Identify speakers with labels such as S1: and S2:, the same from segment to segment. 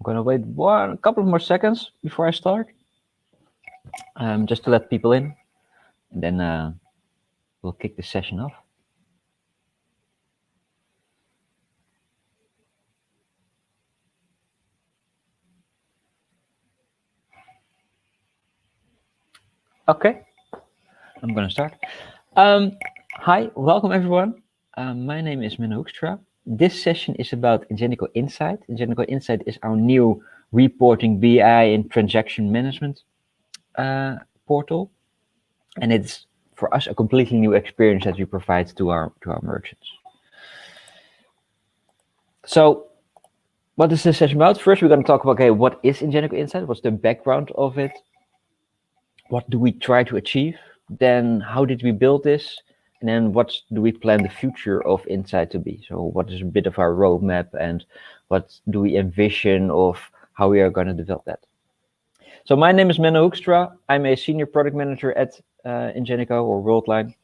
S1: I'm going to wait a couple of more seconds before I start, just to let people in, and then we'll kick the session off. Okay, I'm going to start. Hi, welcome everyone. My name is Menno Hoekstra. This session is about Ingenico Insight. Ingenico Insight is our new reporting BI and transaction management portal, and it's for us a completely new experience that we provide to our merchants. So, what is this session about? First, we're going to talk about what is Ingenico Insight? What's the background of it? What do we try to achieve? Then, how did we build this? And then, what do we plan the future of Insight to be? So, what is a bit of our roadmap, and what do we envision of how we are going to develop that? So, my name is Menno Hoekstra. I'm a senior product manager at Ingenico or Worldline.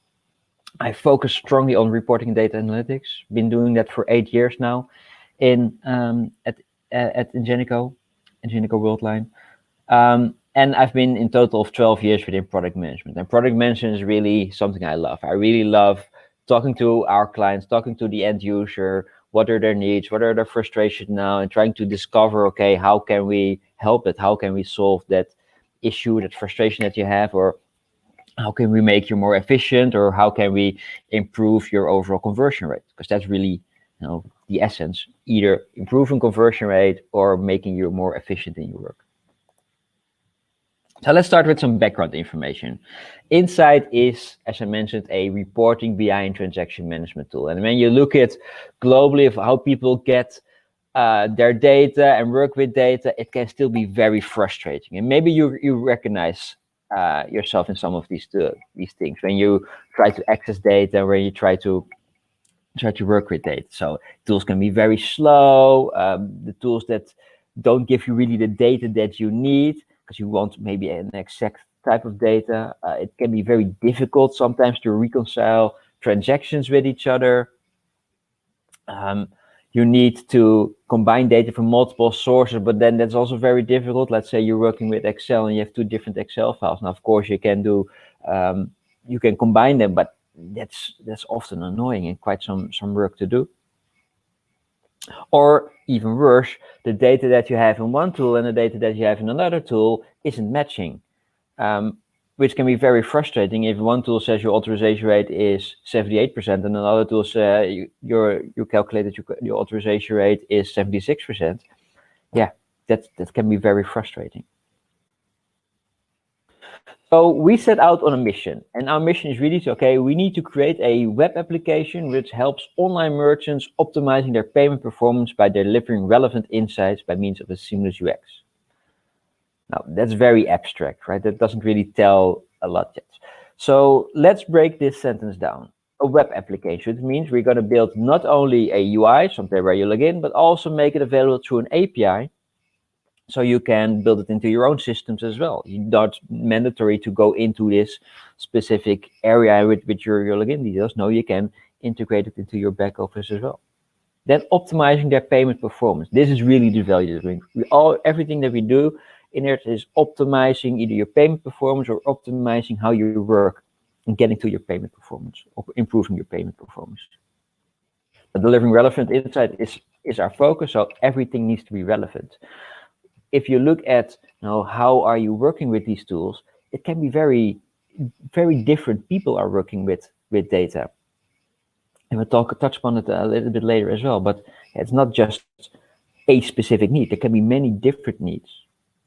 S1: I focus strongly on reporting and data analytics. Been doing that for 8 years now at Ingenico Worldline. And I've been in total of 12 years within product management. And product management is really something I love. I really love talking to our clients, talking to the end user, what are their needs, what are their frustrations now, and trying to discover, okay, how can we help it? How can we solve that issue, that frustration that you have, or how can we make you more efficient, or how can we improve your overall conversion rate? Because that's really, the essence, either improving conversion rate or making you more efficient in your work. So let's start with some background information. Insight is, as I mentioned, a reporting BI and transaction management tool. And when you look at globally of how people get their data and work with data, it can still be very frustrating. And maybe you recognize yourself in some of these things when you try to access data, when you try to work with data. So tools can be very slow. The tools that don't give you really the data that you need, because you want maybe an exact type of data. It can be very difficult sometimes to reconcile transactions with each other. You need to combine data from multiple sources, but then that's also very difficult. Let's say you're working with Excel and you have 2 different Excel files. Now, of course, you can combine them, but that's often annoying and quite some work to do. Or even worse, the data that you have in one tool and the data that you have in another tool isn't matching, which can be very frustrating if one tool says your authorization rate is 78% and another tool says you calculated your authorization rate is 76%. Yeah, that can be very frustrating. So we set out on a mission, and our mission is really we need to create a web application which helps online merchants optimizing their payment performance by delivering relevant insights by means of a seamless UX. Now, that's very abstract, right? That doesn't really tell a lot yet. So let's break this sentence down. A web application, it means we're going to build not only a UI, something where you log in, but also make it available through an API, so you can build it into your own systems as well. You're not mandatory to go into this specific area with your login details. No, you can integrate it into your back office as well. Then optimizing their payment performance. This is really the value that everything that we do in it is optimizing either your payment performance or optimizing how you work and getting to your payment performance or improving your payment performance. But delivering relevant insight is our focus, so everything needs to be relevant. If you look at how are you working with these tools, it can be very, very different people are working with data. And we'll touch upon it a little bit later as well, but it's not just a specific need. There can be many different needs.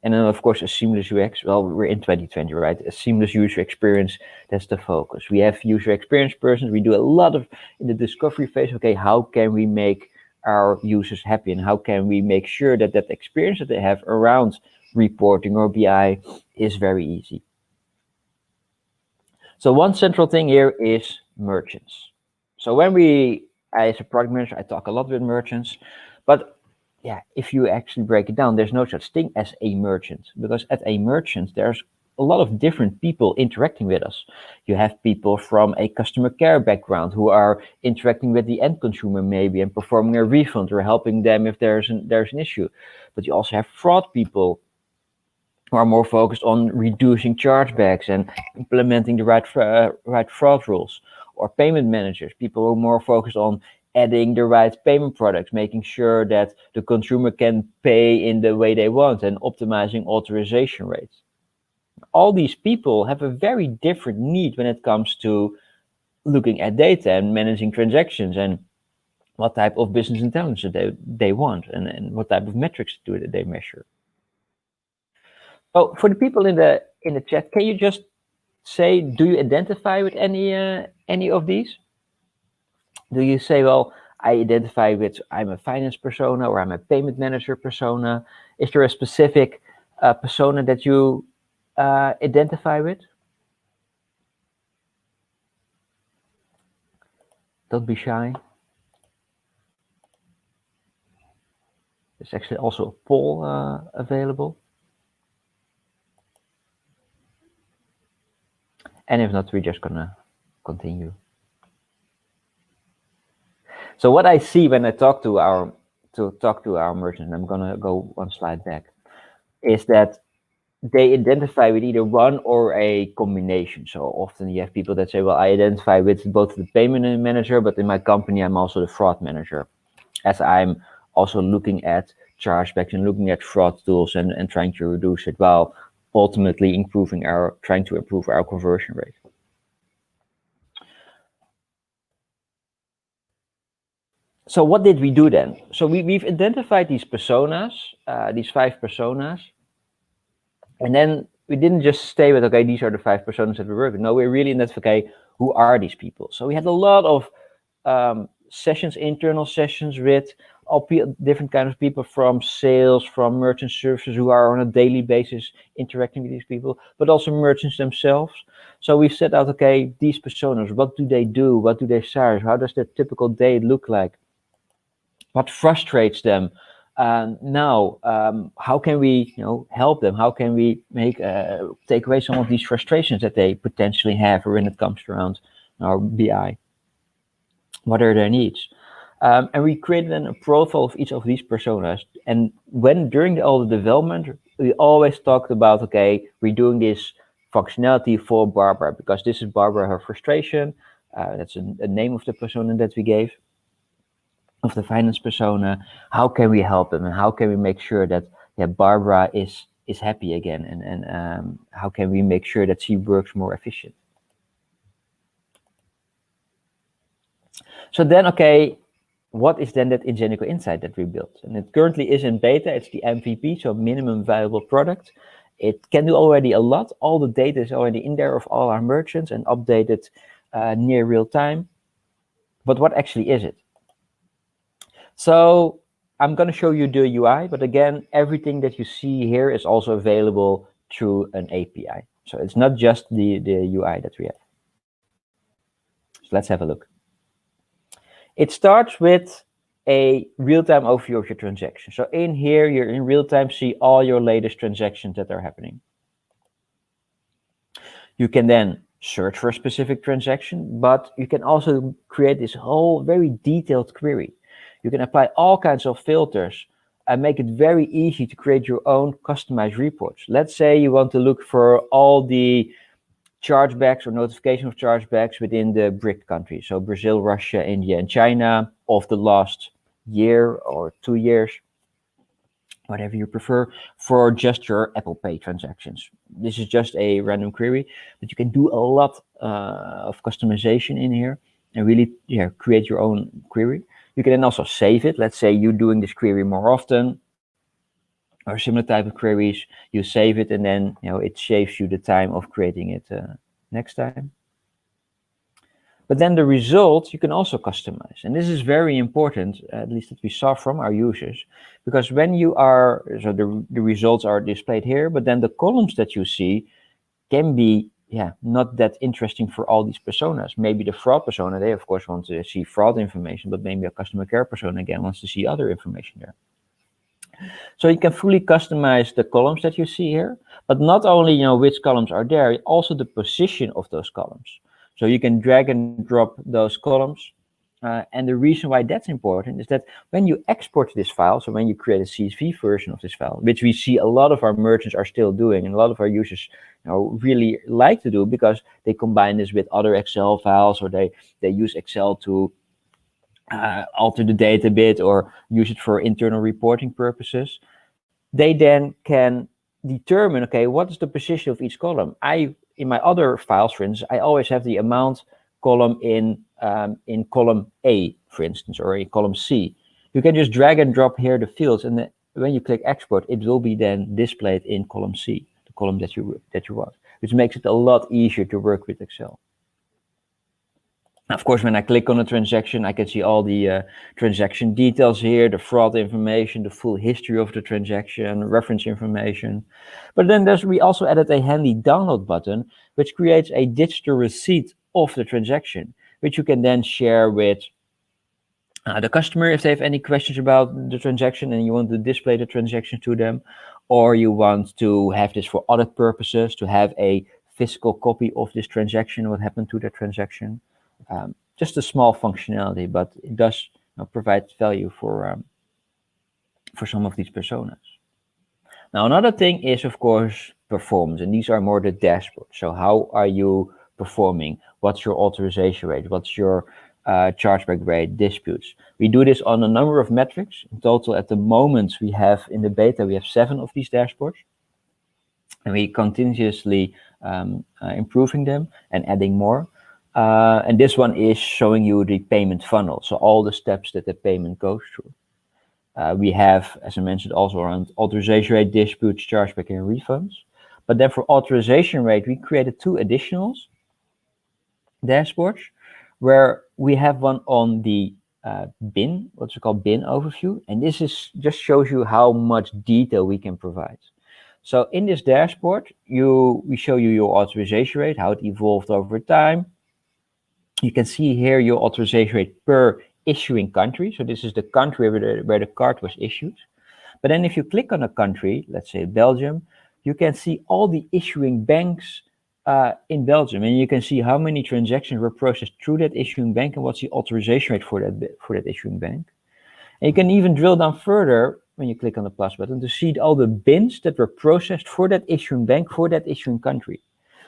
S1: And then, of course, a seamless UX. Well, we're in 2020, right? A seamless user experience, that's the focus. We have user experience persons. We do a lot of, in the discovery phase, how can we make our users happy, and how can we make sure that experience that they have around reporting or BI is very easy. So one central thing here is merchants. So when as a product manager, I talk a lot with merchants, but if you actually break it down, there's no such thing as a merchant, because at a merchant, there's a lot of different people interacting with us. You have people from a customer care background who are interacting with the end consumer maybe and performing a refund or helping them if there's an issue. But you also have fraud people who are more focused on reducing chargebacks and implementing the right fraud rules, or payment managers, people who are more focused on adding the right payment products, making sure that the consumer can pay in the way they want and optimizing authorization rates. All these people have a very different need when it comes to looking at data and managing transactions and what type of business intelligence they want and what type of metrics do they measure. Oh, for the people in the chat, can you just say, do you identify with any of these? Do you say, well, I identify with, I'm a finance persona or I'm a payment manager persona? Is there a specific persona that you identify with? Don't be shy. There's actually also a poll available. And if not, we're just gonna continue. So what I see when I talk to our merchants, and I'm gonna go one slide back, is that they identify with either one or a combination. So often you have people that say, well, I identify with both the payment manager, but in my company, I'm also the fraud manager, as I'm also looking at chargebacks and looking at fraud tools and trying to reduce it while ultimately trying to improve our conversion rate. So what did we do then? So we've identified these personas, these 5 personas, and then we didn't just stay with, okay, these are the 5 personas that we work with. No, we're really identified, okay, who are these people? So we had a lot of sessions, internal sessions with all different kinds of people, from sales, from merchant services, who are on a daily basis interacting with these people, but also merchants themselves. So we've set out, okay, these personas, what do they do? What do they serve? How does their typical day look like? What frustrates them? Now, how can we, help them? How can we take away some of these frustrations that they potentially have when it comes around our BI? What are their needs? And we created then a profile of each of these personas. And during all the development, we always talked about, okay, we're doing this functionality for Barbara because this is Barbara, her frustration. That's a name of the persona that we gave, of the finance persona. How can we help them, and how can we make sure that Barbara is happy again, and how can we make sure that she works more efficient? So then, okay, what is then that Ingenico Insight that we built? And it currently is in beta. It's the MVP, so minimum viable product. It can do already a lot. All the data is already in there of all our merchants and updated near real time. But what actually is it? So I'm going to show you the UI, but again, everything that you see here is also available through an API. So it's not just the UI that we have. So let's have a look. It starts with a real-time overview of your transaction. So in here, you're in real time see all your latest transactions that are happening. You can then search for a specific transaction, but you can also create this whole very detailed query. You can apply all kinds of filters and make it very easy to create your own customized reports. Let's say you want to look for all the chargebacks or notification of chargebacks within the BRIC countries, so Brazil, Russia, India, and China, of the last year or 2 years, whatever you prefer, for just your Apple Pay transactions. This is just a random query, but you can do a lot of customization in here and really create your own query. You can then also save it. Let's say you're doing this query more often, or similar type of queries, you save it, and then it saves you the time of creating it next time. But then the results you can also customize, and this is very important, at least that we saw from our users, because when you are, so the results are displayed here, but then the columns that you see can be not that interesting for all these personas. Maybe the fraud persona, they of course want to see fraud information, but maybe a customer care persona again wants to see other information there. So you can fully customize the columns that you see here, but not only which columns are there, also the position of those columns. So you can drag and drop those columns. And the reason why that's important is that when you export this file, so when you create a CSV version of this file, which we see a lot of our merchants are still doing, and a lot of our users really like to do, because they combine this with other Excel files, or they use Excel to alter the data a bit, or use it for internal reporting purposes. They then can determine, okay, what is the position of each column. In my other files, for instance, I always have the amount column in column A, for instance, or in column C. You can just drag and drop here the fields, and when you click export, it will be then displayed in column C, the column that you want, which makes it a lot easier to work with Excel. Of course, when I click on a transaction, I can see all the transaction details here, the fraud information, the full history of the transaction, reference information. But then we also added a handy download button, which creates a digital receipt of the transaction, which you can then share with the customer if they have any questions about the transaction and you want to display the transaction to them, or you want to have this for audit purposes, to have a physical copy of this transaction, what happened to the transaction. Just a small functionality, but it does provide value for some of these personas. Now, another thing is, of course, performance, and these are more the dashboards. So how are you performing? What's your authorization rate? What's your chargeback rate, disputes? We do this on a number of metrics. In total, at the moment, we have in the beta, we have 7 of these dashboards. And we continuously improving them and adding more. And this one is showing you the payment funnel, so all the steps that the payment goes through. We have, as I mentioned, also around authorization rate, disputes, chargeback, and refunds. But then for authorization rate, we created 2 additional dashboards, where we have one on the bin, what's it called, bin overview. And this is just shows you how much detail we can provide. So in this dashboard, we show you your authorization rate, how it evolved over time. You can see here your authorization rate per issuing country. So this is the country where the card was issued. But then if you click on a country, let's say Belgium, you can see all the issuing banks in Belgium, and you can see how many transactions were processed through that issuing bank and what's the authorization rate for that issuing bank. And you can even drill down further when you click on the plus button to see all the bins that were processed for that issuing bank, for that issuing country.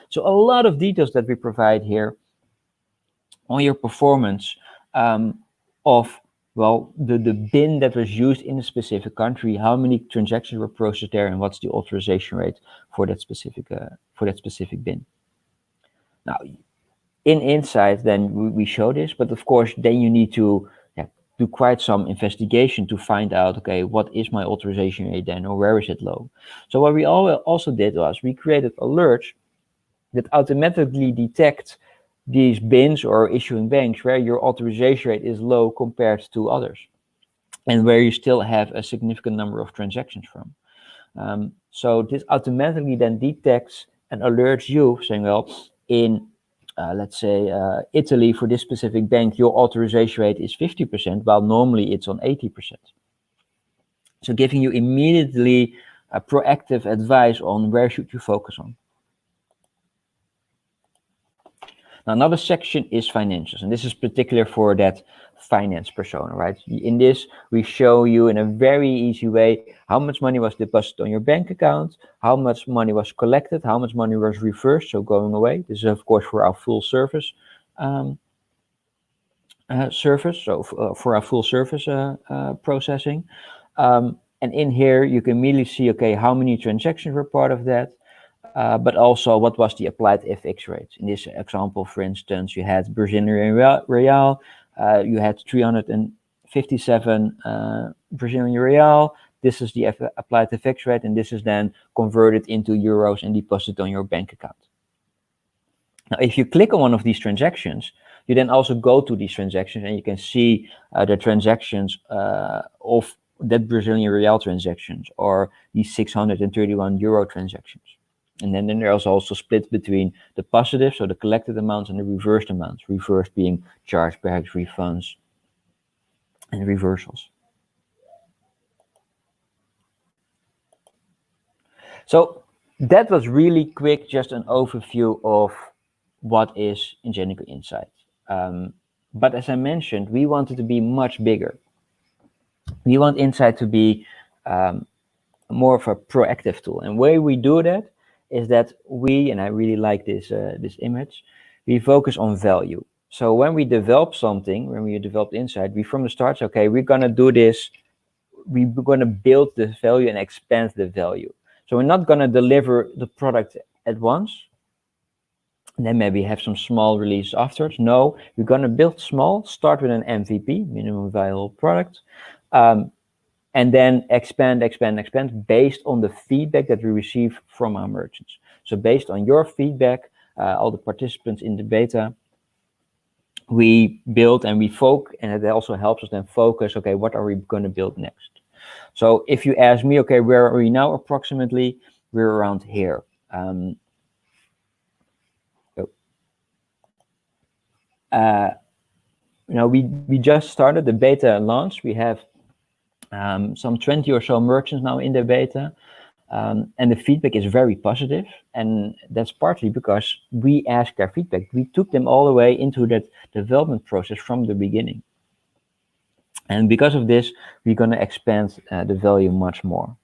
S1: So a lot of details that we provide here on your performance of, well, the bin that was used in a specific country, how many transactions were processed there, and what's the authorization rate for that specific bin. Now, in Insight, then we show this, but of course, then you need to do quite some investigation to find out, okay, what is my authorization rate then, or where is it low? So what we also did was we created alerts that automatically detect these bins or issuing banks where your authorization rate is low compared to others, and where you still have a significant number of transactions from. So this automatically then detects and alerts you, saying, well, in let's say Italy, for this specific bank, your authorization rate is 50%, while normally it's on 80%. So giving you immediately proactive advice on where should you focus on. Now, another section is financials, and this is particular for that finance persona, right? In this, we show you in a very easy way how much money was deposited on your bank account, how much money was collected, how much money was reversed, so going away. This is, of course, for our full service for our full service processing. And in here, you can immediately see, okay, how many transactions were part of that, but also what was the applied FX rate. In this example, for instance, you had Brazilian real, you had 357 Brazilian real. This is the applied FX rate, and this is then converted into euros and deposited on your bank account. Now, if you click on one of these transactions, you then also go to these transactions, and you can see the transactions of that Brazilian real transactions, or these 631 euro transactions. And then there's also split between the positive, so the collected amounts, and the reversed amounts. Reversed being chargebacks, refunds, and reversals. So that was really quick, just an overview of what is Ingenico Insight. But as I mentioned, we wanted to be much bigger. We want Insight to be more of a proactive tool. And way we do that is that we, and I really like this image, we focus on value. So when we develop something, when we develop Insight, we from the start say, okay, we're gonna do this, we're gonna build the value and expand the value. So we're not gonna deliver the product at once, and then maybe have some small release afterwards. No, we're gonna build small, start with an MVP, minimum viable product, and then expand based on the feedback that we receive from our merchants. So based on your feedback, all the participants in the beta, we build and we focus, and it also helps us then focus, okay, what are we going to build next? So if you ask me, okay, where are we now approximately? We're around here. We just started the beta launch. We have some 20 or so merchants now in the beta. And the feedback is very positive, and that's partly because we asked their feedback. We took them all the way into that development process from the beginning. And because of this, we're going to expand the value much more.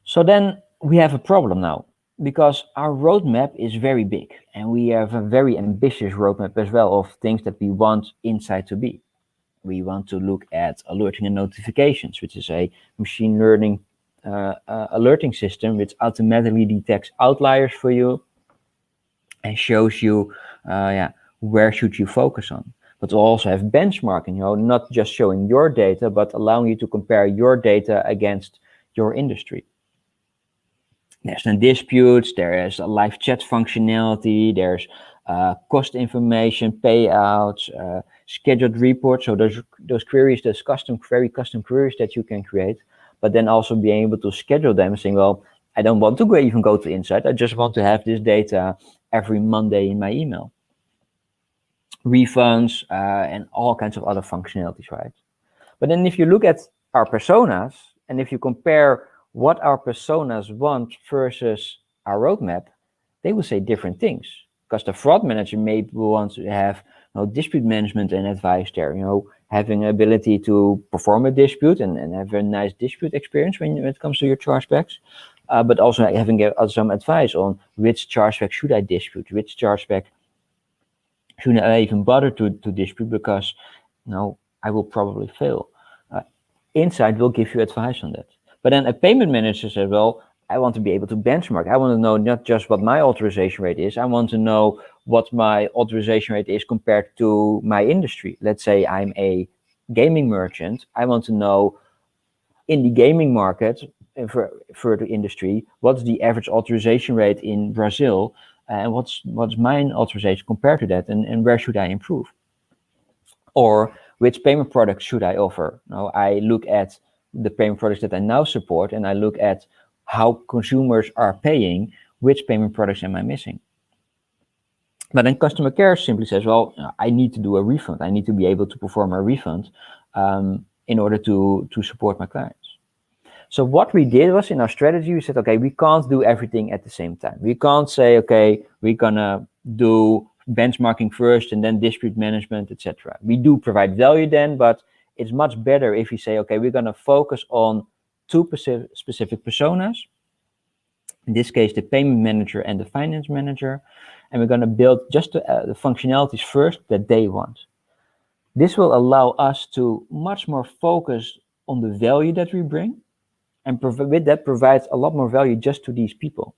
S1: So then we have a problem now, because our roadmap is very big, and we have a very ambitious roadmap as well of things that we want Insight to be. We want to look at alerting and notifications, which is a machine learning alerting system which automatically detects outliers for you and shows you where should you focus on. But also have benchmarking, not just showing your data, but allowing you to compare your data against your industry. There's no disputes, there is a live chat functionality, there's cost information, payouts, scheduled reports. So those queries, those very custom queries that you can create, but then also being able to schedule them and saying, well, I don't want to even go to Insight. I just want to have this data every Monday in my email. Refunds and all kinds of other functionalities, right? But then if you look at our personas, and if you compare what our personas want versus our roadmap, they will say different things. Because the fraud manager maybe wants to have dispute management and advice there, having ability to perform a dispute and have a nice dispute experience when it comes to your chargebacks, but also having some advice on which chargeback should I dispute, which chargeback should I even bother to dispute, because I will probably fail. Insight will give you advice on that. But then a payment manager says, well, I want to be able to benchmark. I want to know not just what my authorization rate is. I want to know what my authorization rate is compared to my industry. Let's say I'm a gaming merchant. I want to know in the gaming market, for the industry, what's the average authorization rate in Brazil, and what's my authorization compared to that, and where should I improve? Or which payment products should I offer? Now, I look at the payment products that I now support, and I look at how consumers are paying, which payment products am I missing? But then customer care simply says, well, I need to do a refund. I need to be able to perform a refund in order to support my clients. So what we did was, in our strategy, we said, okay, we can't do everything at the same time. We can't say, okay, we're gonna do benchmarking first and then dispute management, etc. We do provide value then, but it's much better if we say, okay, we're gonna focus on two specific personas. In this case, the payment manager and the finance manager, and we're gonna build just the functionalities first that they want. This will allow us to much more focus on the value that we bring, and with that provides a lot more value just to these people.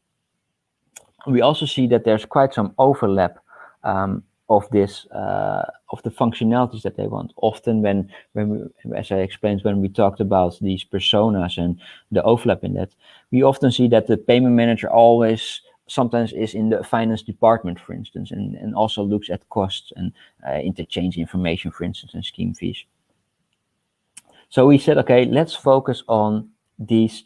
S1: We also see that there's quite some overlap of this of the functionalities that they want. Often when we, as I explained, when we talked about these personas and the overlap in that, we often see that the payment manager always sometimes is in the finance department, for instance, and also looks at costs and interchange information, for instance, and scheme fees. So we said, okay, let's focus on these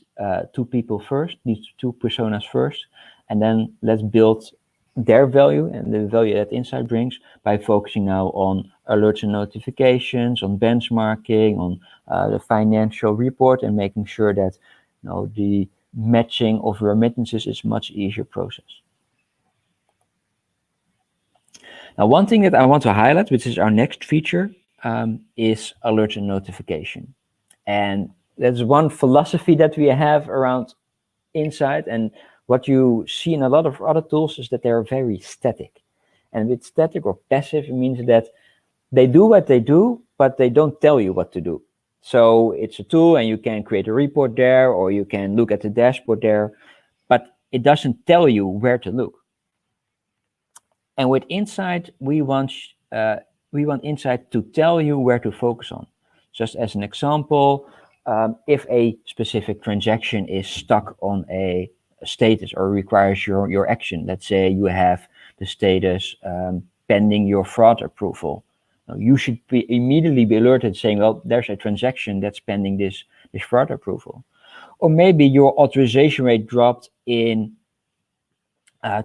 S1: two people first, these two personas first, and then let's build their value and the value that Insight brings by focusing now on alerts and notifications, on benchmarking, on the financial report, and making sure that the matching of remittances is much easier process. Now, one thing that I want to highlight, which is our next feature, is alert and notification. And that's one philosophy that we have around Insight. And what you see in a lot of other tools is that they're very static. And with static or passive, it means that they do what they do, but they don't tell you what to do. So it's a tool and you can create a report there, or you can look at the dashboard there, but it doesn't tell you where to look. And with Insight, we want Insight to tell you where to focus on. Just as an example, if a specific transaction is stuck on a status or requires your action, let's say you have the status pending your fraud approval, you should immediately be alerted saying, well, there's a transaction that's pending this fraud approval. Or maybe your authorization rate dropped in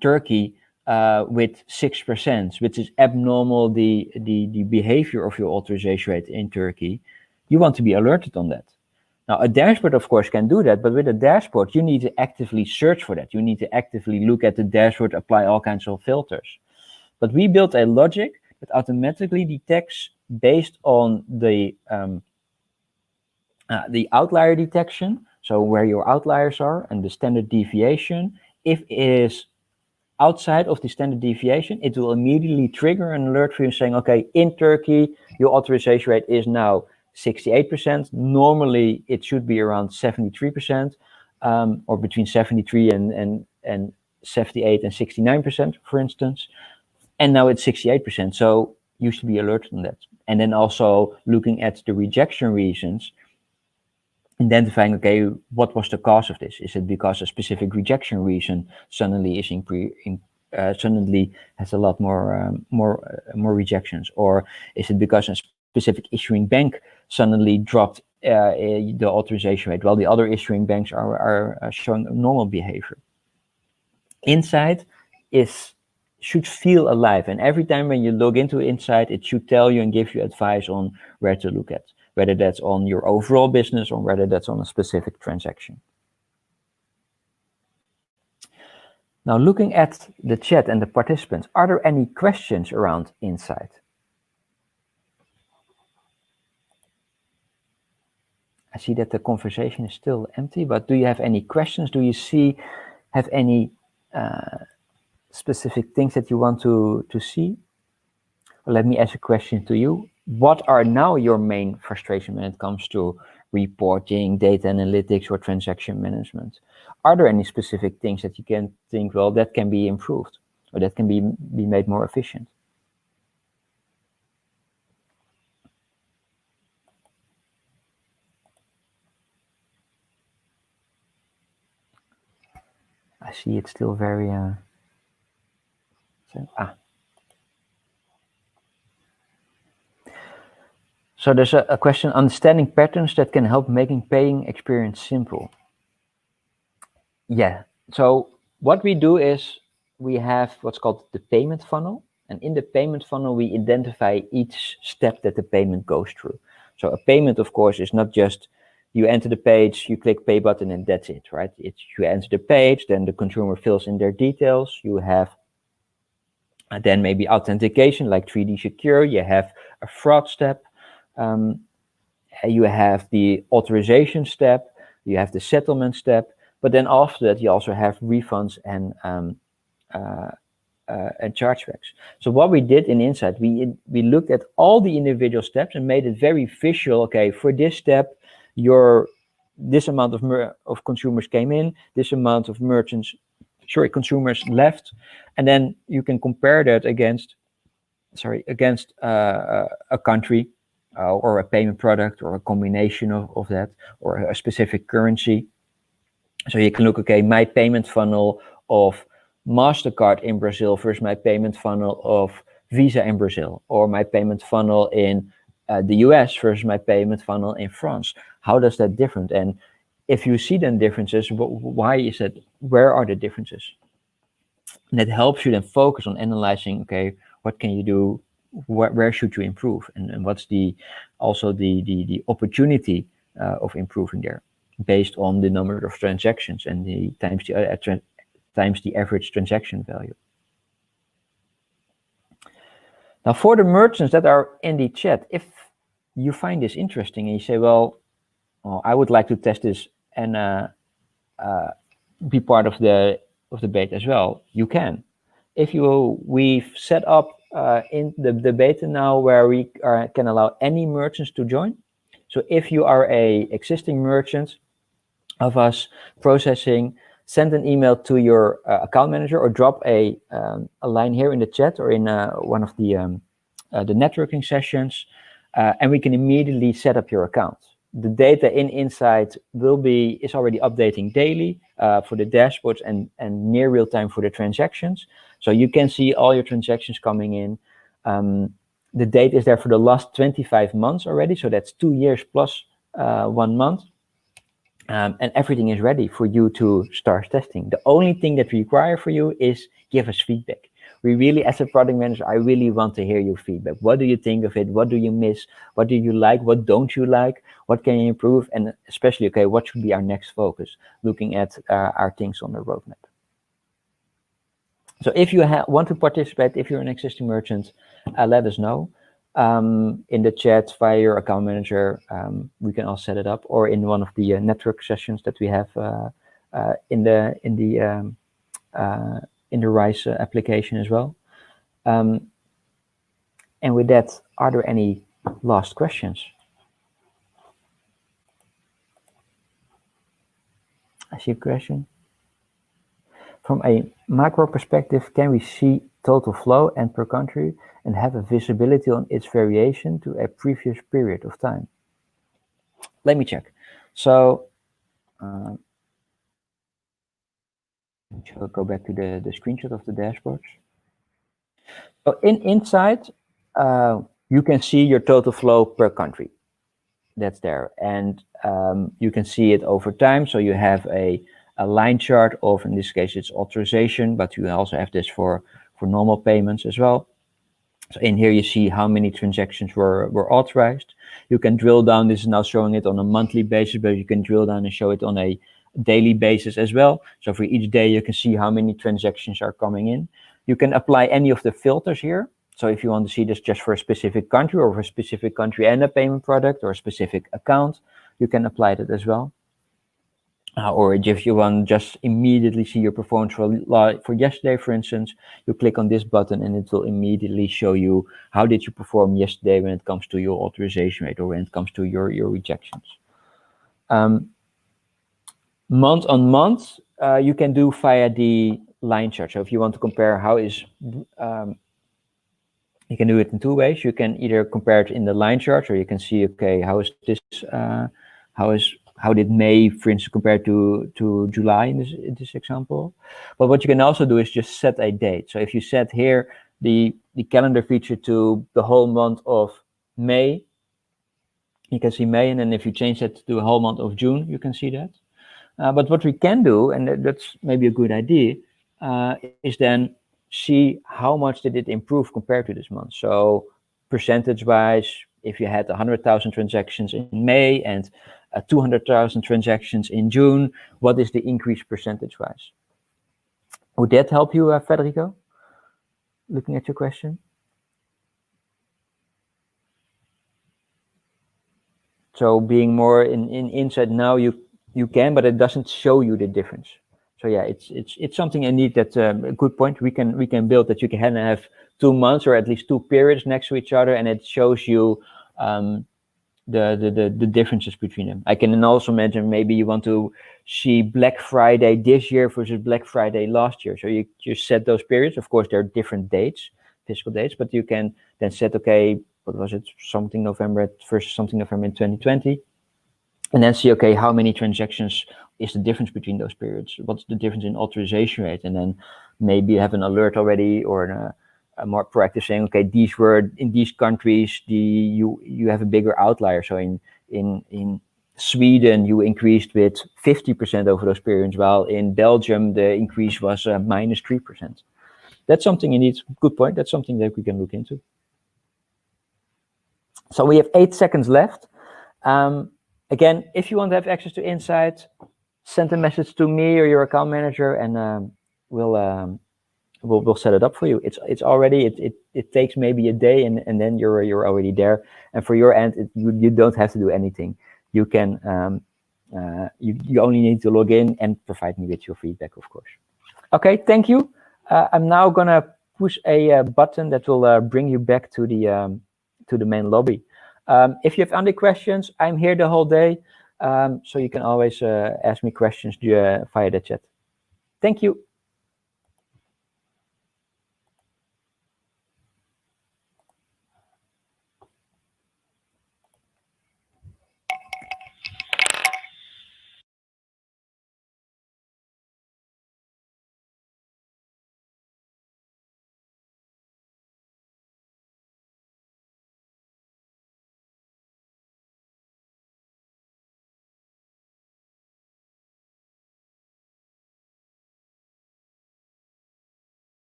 S1: Turkey with 6%, which is abnormal, the behavior of your authorization rate in Turkey. You want to be alerted on that. Now, a dashboard, of course, can do that, but with a dashboard, you need to actively search for that. You need to actively look at the dashboard, apply all kinds of filters. But we built a logic that automatically detects based on the outlier detection, so where your outliers are, and the standard deviation. If it is outside of the standard deviation, it will immediately trigger an alert for you saying, okay, in Turkey, your authorization rate is now 68%. Normally, it should be around 73%, or between 73 and 78 and 69%, for instance. And now it's 68%. So you should be alerted on that. And then also looking at the rejection reasons, identifying, okay, what was the cause of this? Is it because a specific rejection reason suddenly is suddenly has a lot more rejections, or is it because a specific issuing bank suddenly dropped the authorization rate while the other issuing banks are showing normal behavior? Insight should feel alive, and every time when you log into Insight, it should tell you and give you advice on where to look at, whether that's on your overall business or whether that's on a specific transaction. Now, looking at the chat and the participants, are there any questions around Insight? I see that the conversation is still empty, but do you have any questions? Do you have any specific things that you want to see? Well, let me ask a question to you. What are now your main frustrations when it comes to reporting, data analytics, or transaction management? Are there any specific things that you can think, well, that can be improved, or that can be made more efficient? I see it's still very... So there's a question, understanding patterns that can help making paying experience simple. Yeah, so what we do is we have what's called the payment funnel. And in the payment funnel, we identify each step that the payment goes through. So a payment, of course, is not just you enter the page, you click pay button, and that's it, right? It's you enter the page, then the consumer fills in their details. You have then maybe authentication, like 3D Secure. You have a fraud step. You have the authorization step. You have the settlement step. But then after that, you also have refunds and chargebacks. So what we did in Insight, we looked at all the individual steps and made it very visual. Okay, for this step, this amount of consumers came in, this amount of consumers left, and then you can compare that against a country or a payment product or a combination of that, or a specific currency. So you can look, okay, my payment funnel of MasterCard in Brazil versus my payment funnel of Visa in Brazil, or my payment funnel in the US versus my payment funnel in France. How does that different? And if you see then differences, why is that? Where are the differences? And that helps you then focus on analyzing, okay, what can you do? Where should you improve? And what's also the opportunity of improving there? based on the number of transactions and the times the average transaction value. Now, for the merchants that are in the chat, if you find this interesting and you say, well, I would like to test this and be part of the beta as well, you can. We've set up in the beta now where we can allow any merchants to join. So if you are a existing merchant of us processing, send an email to your account manager or drop a line here in the chat or in one of the networking sessions, and we can immediately set up your account. The data in Insight is already updating daily for the dashboards and near real time for the transactions. So you can see all your transactions coming in. The data is there for the last 25 months already, so that's 2 years plus 1 month. And everything is ready for you to start testing. The only thing that we require for you is give us feedback. We really, as a product manager, I really want to hear your feedback. What do you think of it? What do you miss? What do you like? What don't you like? What can you improve? And especially, okay, what should be our next focus? Looking at our things on the roadmap. So if you want to participate, if you're an existing merchant, let us know. In the chat via your account manager, we can all set it up, or in one of the network sessions that we have in the RISE application as well. And with that, are there any last questions? I see a question. From a macro perspective, can we see total flow and per country and have a visibility on its variation to a previous period of time? Let me check. So shall go back to the screenshot of the dashboards. So in Insight, you can see your total flow per country. That's there. And you can see it over time. So you have a line chart of, in this case, it's authorization, but you also have this for normal payments as well. So in here, you see how many transactions were authorized. You can drill down. This is now showing it on a monthly basis, but you can drill down and show it on a daily basis as well. So for each day, you can see how many transactions are coming in. You can apply any of the filters here. So if you want to see this just for a specific country or for a specific country and a payment product or a specific account, you can apply that as well. Or if you want just immediately see your performance for yesterday, for instance, you click on this button and it will immediately show you how did you perform yesterday when it comes to your authorization rate or when it comes to your rejections. Month on month, you can do via the line chart. So if you want to compare how is, you can do it in two ways. You can either compare it in the line chart, or you can see, okay, how is this, how did May, for instance, compare to July in this example? But what you can also do is just set a date. So if you set here the calendar feature to the whole month of May, you can see May, and then if you change that to the whole month of June, you can see that. But what we can do, and that's maybe a good idea, is then see how much did it improve compared to this month. So percentage-wise, if you had 100,000 transactions in May and 200,000 transactions in June, what is the increase percentage-wise? Would that help you, Federico? Looking at your question. So being more in Insight now, you can, but it doesn't show you the difference. So yeah, it's something indeed that's a good point. We can build that you can have 2 months or at least 2 periods next to each other, and it shows you the differences between them. I can also imagine maybe you want to see Black Friday this year versus Black Friday last year. So you just set those periods. Of course, there are different dates, fiscal dates, but you can then set, okay, what was it, something November versus something November in 2020, and then see, okay, how many transactions is the difference between those periods? What's the difference in authorization rate? And then maybe you have an alert already or a more proactive saying, okay, these were in these countries, you have a bigger outlier. So in Sweden, you increased with 50% over those periods, while in Belgium, the increase was minus 3%. That's something indeed, good point. That's something that we can look into. So we have 8 seconds left. Again, if you want to have access to insights, send a message to me or your account manager, and we'll set it up for you. It's already it takes maybe a day, and then you're already there. And for your end, you don't have to do anything. You can you only need to log in and provide me with your feedback, of course. Okay, thank you. I'm now gonna push a button that will bring you back to the main lobby. If you have any questions, I'm here the whole day, so you can always ask me questions via the chat. Thank you.